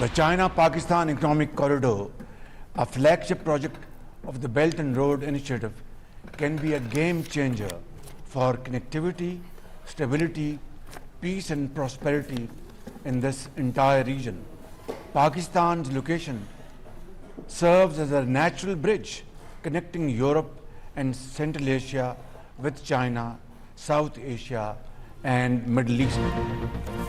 The China-Pakistan Economic Corridor, a flagship project of the Belt and Road Initiative, can be a game changer for connectivity, stability, peace and prosperity in this entire region. Pakistan's location serves as a natural bridge connecting Europe and Central Asia with China, South Asia and Middle East.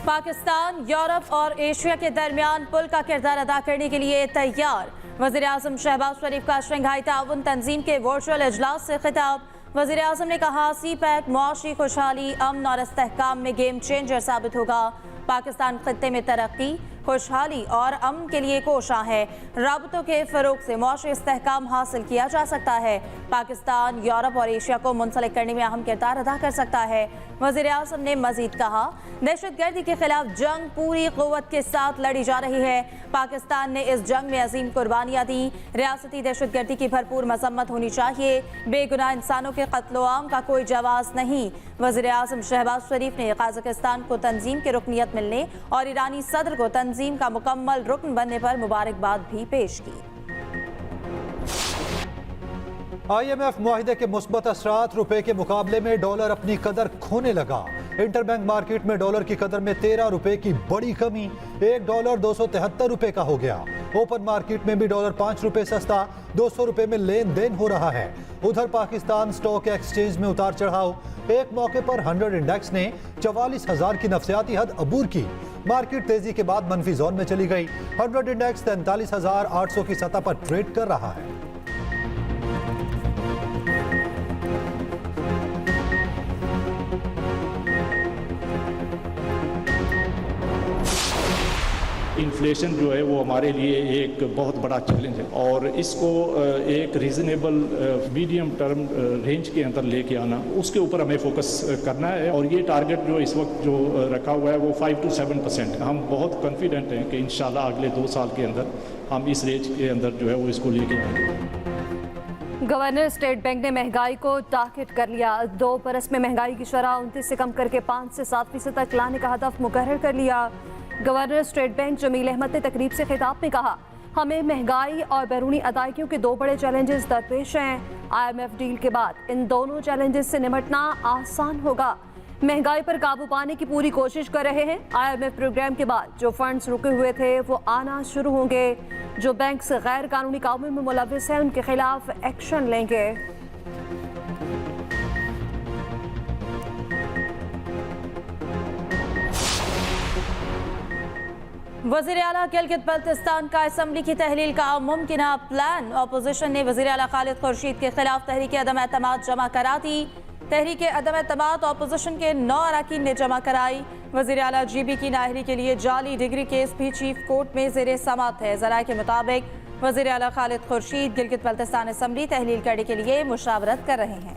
Pakistan, Europe और Asia के दरमियान पुल का किरदार अदा करने के लिए तैयार। वज़ीर-ए-आज़म शहबाज शरीफ का शंघाई ताउन तंजीम के वर्चुअल इजलास से खिताब। वज़ीर-ए-आज़म ने कहा, सी-पैक मुआशी खुशहाली, अमन और इस्तेहकाम में गेम चेंजर साबित होगा। पाकिस्तान खित्ते में तरक्की, खुशहाली और अमन के लिए कोशा है। राबतों के फ़रोग से मुआशी इस्तेहकाम हासिल किया जा सकता है। पाकिस्तान यूरोप और एशिया को मुंसलिक करने में अहम किरदार अदा कर सकता है। वज़ीर-ए-आज़म ने मज़ीद कहा, दहशतगर्दी के खिलाफ जंग पूरी क़ुव्वत के साथ लड़ी जा रही है। पाकिस्तान ने इस जंग में अजीम कुर्बानियाँ दी। रियासती दहशतगर्दी की भरपूर मजम्मत होनी चाहिए। बेगुनाह इंसानों के कत्लो आम का कोई जवाज़ नहीं। वज़ीर-ए-आज़म शहबाज शरीफ ने कज़ाकिस्तान को तंजीम की रुकनियत मिलने और ईरानी सदर को तंजीम का मुकम्मल रुकन बनने पर मुबारकबाद भी पेश की। IMF मुआहिदे के मुस्बत असरात, रुपए के मुकाबले में डॉलर अपनी कदर खोने लगा। इंटरबैंक मार्केट में डॉलर की कदर में 13 रुपए की बड़ी कमी, $1 273 रुपए का हो गया। ओपन मार्केट में भी डॉलर 5 रुपए सस्ता 200 रुपए में लेन देन हो रहा है। उधर पाकिस्तान स्टॉक एक्सचेंज में उतार चढ़ाव। एक मौके पर 100 इंडेक्स ने 44,000 की नफसियाती हद अबूर की। मार्केट तेजी के बाद मनफी जोन में चली गई। 100 इंडेक्स 43,800 की सतह पर ट्रेड कर रहा है। इन्फ्लेशन जो है वो हमारे लिए एक बहुत बड़ा चैलेंज है और इसको एक रीजनेबल मीडियम टर्म रेंज के अंदर लेके आना, उसके ऊपर हमें फोकस करना है। और ये टारगेट जो इस वक्त जो रखा हुआ है वो 5 to 7%। हम बहुत कॉन्फिडेंट हैं कि इंशाल्लाह अगले 2 साल के अंदर हम इस रेंज के अंदर जो है वो इसको लेके आएंगे। गवर्नर स्टेट बैंक ने महंगाई को टारगेट कर लिया। 2 बरस में महंगाई की शरह 29 से कम करके 5 से 7% तक लाने का हदफ मुकर्रर कर लिया। Governor state bank Jamil Ahmed ने तकरीब से खिताब में कहा, हमें महंगाई और बैरूनी अदायगियों के 2 बड़े चैलेंजेस दरपेश हैं। IMF डील के बाद इन दोनों चैलेंजेस से निपटना आसान होगा। महंगाई पर काबू पाने की पूरी कोशिश कर रहे हैं। IMF प्रोग्राम के बाद जो फंड्स रुके हुए थे वो आना शुरू होंगे। जो बैंक से गैर कानूनी कामों में मुलव्विस हैं उनके खिलाफ एक्शन लेंगे। वज़ीर आला गिलगित बल्तिस्तान का असम्बली की तहलील का मुमकिन प्लान। अपोजिशन ने वज़ीर आला खालिद खुर्शीद के खिलाफ तहरीक अदम एतमाद जमा करा दी। तहरीक अदम एतमाद अपोजिशन के 9 अरकान ने जमा कराई। वज़ीर आला GB की नाहरी के लिए जाली डिग्री केस भी चीफ कोर्ट में ज़ेरे समाअत है। ज़राए के मुताबिक वज़ीर आला खालिद खुर्शीद गिलगित बल्तिस्तान असम्बली तहलील करने के लिए मुशावरत कर रहे हैं।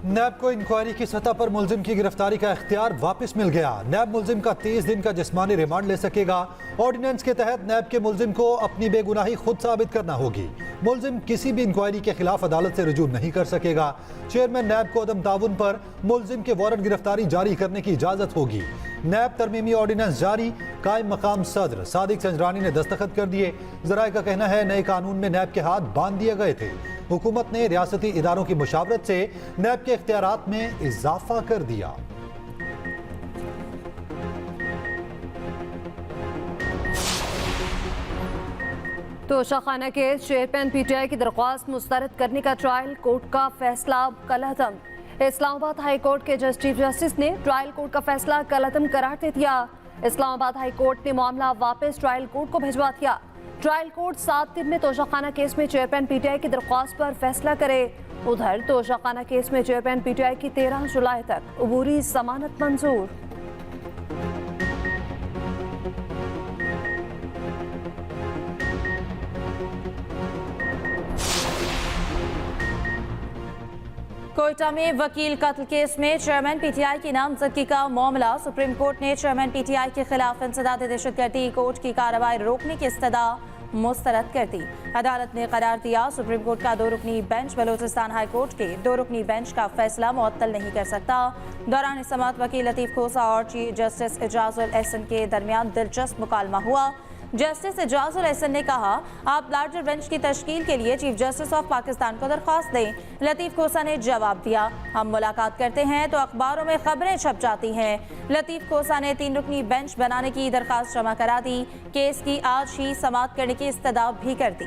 नैब को इंक्वायरी की सतह पर मुलजिम की गिरफ्तारी का इख्तियार वापस मिल गया। नैब मुलजिम का 30 दिन का जिस्मानी रिमांड ले सकेगा। ऑर्डिनेंस के तहत नैब के मुलजिम को अपनी बेगुनाही खुद साबित करना होगी। मुलजिम किसी भी इंक्वायरी के खिलाफ अदालत से रुजू नहीं कर सकेगा। चेयरमैन नैब को अदम ताउन पर मुलजिम के वारंट गिरफ्तारी जारी करने की इजाजत होगी। नैब तरमीमी ऑर्डिनेंस जारी, कायम मकाम सदर सादिक चंद्रानी ने दस्तखत कर दिए। ज़राए का कहना है नए कानून में नैब के हाथ बांध दिए गए थे। हुकूमत ने रियासती इदारों की मुशावरत से नैब के इख्तियारात में इजाफा कर दिया। तोशाखाना के चेयरमैन PTI की दरख्वास्त मुस्तरद करने का ट्रायल कोर्ट का फैसला कलअदम। इस्लामाबाद हाई कोर्ट के चीफ जस्टिस ने ट्रायल कोर्ट का फैसला कलअदम करार दे दिया। इस्लामाबाद हाई कोर्ट ने मामला वापस ट्रायल कोर्ट को भिजवा दिया। ट्रायल कोर्ट 7 दिन में तोशाखाना केस में चेयरमैन PTI की दरख्वास्त पर फैसला करे। उधर तोशाखाना केस में चेयरमैन PTI की 13 जुलाई तक अबूरी जमानत मंजूर। कोयटा में वकील कत्ल केस में चेयरमैन PTI की नामजदगी का मामला। सुप्रीम कोर्ट ने चेयरमैन PTI के खिलाफ इंसदाद दहशतगर्दी कोर्ट की कार्रवाई रोकने की इस्तदा मुस्तरद कर दी। अदालत ने करार दिया सुप्रीम कोर्ट का 2 रुकनी बेंच बलोचिस्तान हाई कोर्ट के 2 रुकनी बेंच का फैसला मुअत्तल नहीं कर सकता। दौरान समाअत वकील लतीफ खोसा और चीफ जस्टिस एजाजुल एहसन के दरमियान दिलचस्प मुकालमा हुआ। जस्टिस एजाजुल एहसन ने कहा, आप लार्जर बेंच की तश्कील के लिए चीफ जस्टिस ऑफ पाकिस्तान को दरख्वास्त दें। लतीफ खोसा ने जवाब दिया, हम मुलाकात करते हैं तो अखबारों में खबरें छप जाती हैं। लतीफ खोसा ने 3 रुकनी बेंच बनाने की दरख्वास्त जमा करा दी। केस की आज ही समाअत करने की इस्तदा भी कर दी।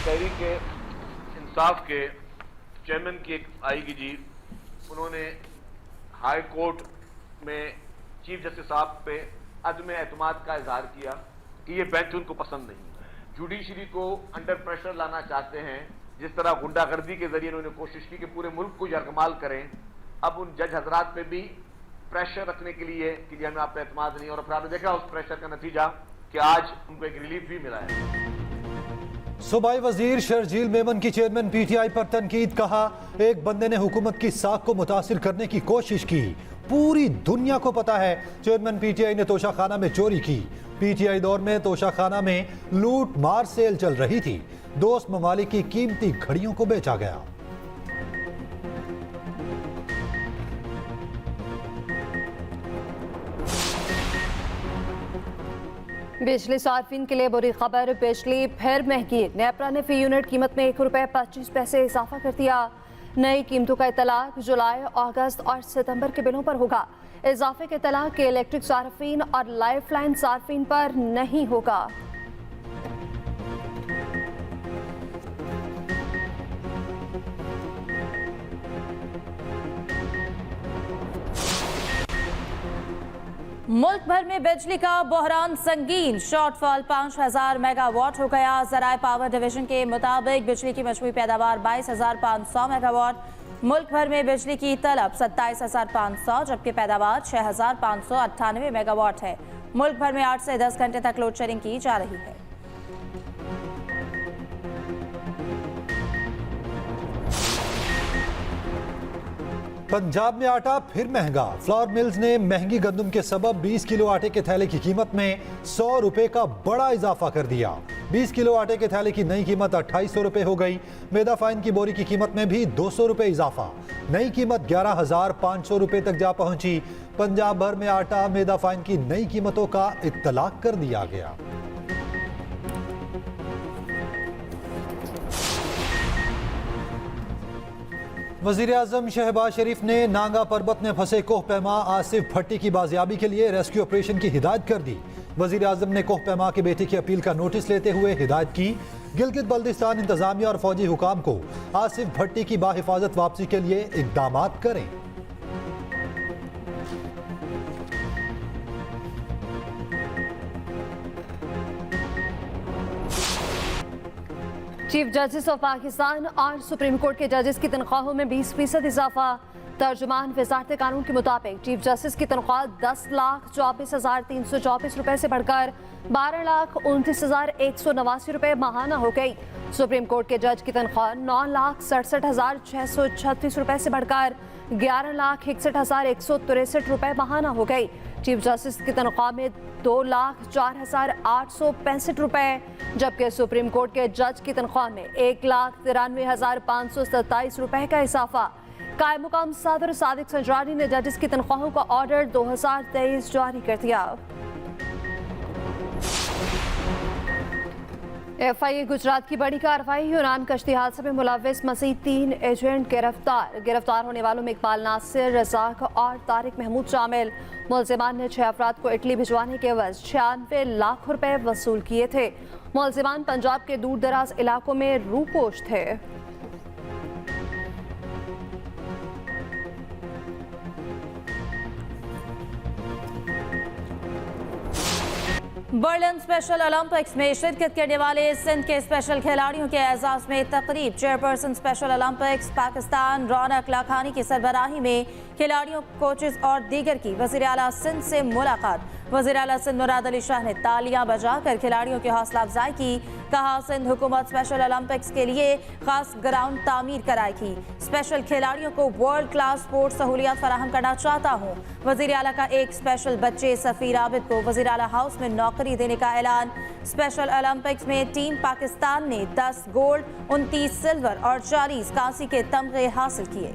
तहरीक इंसाफ के चेयरमैन की एक आएगी जी, उन्होंने हाई कोर्ट में चीफ जस्टिस साहब पे अदम एतमाद का इजहार किया कि ये बेंच उनको पसंद नहीं। जुडिशरी को अंडर प्रेशर लाना चाहते हैं, जिस तरह गुंडागर्दी के जरिए उन्होंने कोशिश की कि पूरे मुल्क को यरगमाल करें। अब उन जज हजरात पे भी प्रेशर रखने के लिए कि हमें आप पे एतमाद नहीं, और फिर आपने देखा उस प्रेशर का नतीजा कि आज उनको एक रिलीफ भी मिला है। सूबाई वजीर शर्जील मेमन की चेयरमैन पीटीआई पर तनकीद, कहा एक बंदे ने हुकूमत की साख को मुतासिर करने की कोशिश की। पूरी दुनिया को पता है चेयरमैन पीटीआई ने तोशाखाना में चोरी की। पीटीआई दौर में तोशाखाना में लूट मार सेल चल रही थी। दोस्त ममालिक की कीमती घड़ियों को बेचा गया। बिजली सार्फिन के लिए बुरी खबर, बिजली फिर महंगी। नेपरा ने फी यूनिट कीमत में ₹1.25 इजाफा कर दिया। नई कीमतों का इतलाक जुलाई, अगस्त और सितंबर के बिलों पर होगा। इजाफे के इतलाक के इलेक्ट्रिक सार्फिन और लाइफलाइन सार्फिन पर नहीं होगा। मुल्क भर में बिजली का बहरान संगीन, शॉर्टफॉल 5000 मेगावाट हो गया। ज़राए पावर डिवीजन के मुताबिक बिजली की मजमूई पैदावार 22,500 मेगावाट। मुल्क भर में बिजली की तलब 27,500 जबकि पैदावार 6,598 मेगावाट है। मुल्क भर में 8 से 10 घंटे तक लोड शेडिंग की जा रही है। पंजाब में आटा फिर महंगा। फ्लोर मिल्स ने महंगी गंदम के सबब 20 किलो आटे के थैले की कीमत में ₹100 का बड़ा इजाफा कर दिया। 20 किलो आटे के थैले की नई कीमत ₹2800 हो गई। मैदा फाइन की बोरी की कीमत में भी ₹200 इजाफा। नई कीमत ₹11,500 तक जा पहुंची। पंजाब भर में आटा मैदा फाइन की नई कीमतों का इत्तलाक कर दिया गया। वज़ीर आज़म शहबाज शरीफ ने नांगा पर्बत में फंसे कोह पैमा आसिफ भट्टी की बाजियाबी के लिए रेस्क्यू ऑपरेशन की हिदायत कर दी। वज़ीर आज़म ने कोह पैमा के बेटे की अपील का नोटिस लेते हुए हिदायत की, गिलगित बल्दिस्तान इंतजामिया और फौजी हुकाम को आसिफ भट्टी की बाहिफाजत वापसी के लिए इक़दामात करें। चीफ जस्टिस ऑफ पाकिस्तान और सुप्रीम कोर्ट के जजेस की तनख्वाहों में 20% इजाफा। तर्जुमान वज़ारत कानून के मुताबिक चीफ जस्टिस की तनख्वाह 10,24,324 रुपए से बढ़कर 12,29,189 रुपए माहाना हो गई। सुप्रीम कोर्ट के जज की तनख्वाह 9,67,636 रुपए से बढ़कर 11,61,163 रुपए माहाना हो गई। चीफ जस्टिस की तनख्वाह में 2,04,865 रुपए, जबकि सुप्रीम कोर्ट के जज की तनख्वाह में 1,93,527 रुपए का इजाफा। कायम मुकाम सदर सादिक संजानी ने जजेस की तनख्वाहों का ऑर्डर 2023 जारी कर दिया। FIA गुजरात की बड़ी कार्रवाई, यूनान कश्ती हादसे में मुलव्विस मज़ीद 3 एजेंट गिरफ्तार होने वालों में इकबाल नासिर, रज़ाक और तारिक महमूद शामिल। मुलजिमान ने 6 अफराद को इटली भिजवाने के एवज 96 लाख रुपए वसूल किए थे। मुलजिमान पंजाब के दूर दराज इलाकों में रूपोश थे। बर्लिन स्पेशल ओलंपिक्स में शिरकत करने वाले सिंध के स्पेशल खिलाड़ियों के एजाज में तकरीब। चेयरपर्सन स्पेशल ओलंपिक्स पाकिस्तान रौनक लाखानी की सरबराही में खिलाड़ियों, कोचेज और दीगर की वज़ीर आला सिंध से मुलाकात। वज़ीर आला सिंध मुराद अली शाह ने तालियां बजाकर खिलाड़ियों की हौसला अफजाई की। कहा, सिंध हुकूमत स्पेशल ओलंपिक्स के लिए खास ग्राउंड तामीर कराएगी। स्पेशल खिलाड़ियों को वर्ल्ड क्लास स्पोर्ट्स सहूलियात फराहम करना चाहता हूँ। वज़ीर आला का एक स्पेशल बच्चे सफ़ीर आबिद को वज़ीर आला हाउस में नौकरी देने का ऐलान। स्पेशल ओलंपिक्स में टीम पाकिस्तान ने 10 गोल्ड, 29 सिल्वर और 40 कांसी के तमगे हासिल किए।